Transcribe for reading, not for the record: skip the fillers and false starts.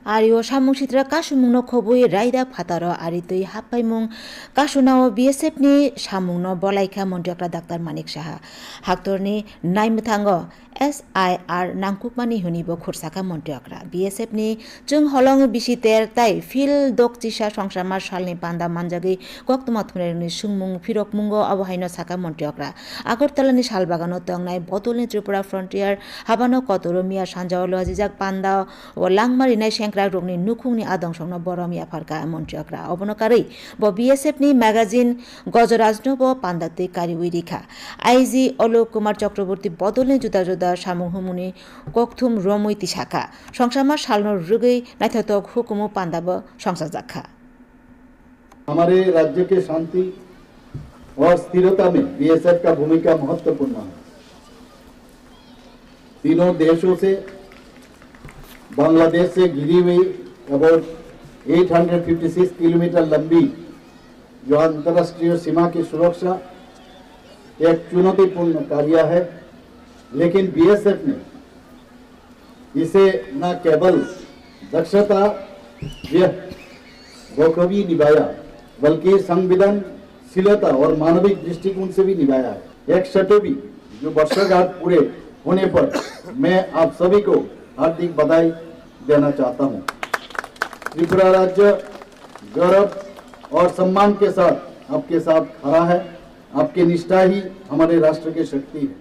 Ario samung sitra kasumung no khobui raida phataro ari tui hapaimung kasunao BSF ni samung no bolaika mondiakra Dr. Manik Saha haktor ni naimuthango SIR nangkukmani hunibo khursaka mondiakra BSF ni chung holong bisiter tai fil dok chisa songsama salni panda manjagi koktuma thuneni sungmung phirok mungo abohaino saka mondiakra Agartala ni salbagano tongnai botolni Tripura Frontier habano kotoro mia sanjao lojijak panda o langmari nai sengkra rokni nukungni adongshongno boromia pharka montriakra obonokari bo BSF ni magazine gojorajno bo pandate kariwirikha IG Alok Kumar Chakraborty bodolni juda juda samung humuni kokthum romoiti shaka songsama salno रुगै नाथातक हुकुमो पांदाब संसाजाखा हमारे राज्य के शांति और स्थिरता में BSF का भूमिका महत्वपूर्ण है। तीनों देशों से बांग्लादेश से घिरी हुई अबाउट 856 किलोमीटर लंबी जो अंतर्राष्ट्रीय सीमा की सुरक्षा एक चुनौतीपूर्ण कार्य है, लेकिन बीएसएफ ने इसे न केवल दक्षता बखूबी निभाया बल्कि संविधानशीलता और मानविक दृष्टिकोण से भी निभाया है। एक शतवी जो वर्षगांठ पूरे होने पर मैं आप सभी को हार्दिक बधाई देना चाहता हूं। त्रिपुरा राज्य गौरव और सम्मान के साथ आपके साथ खड़ा है। आपकी निष्ठा ही हमारे राष्ट्र की शक्ति है।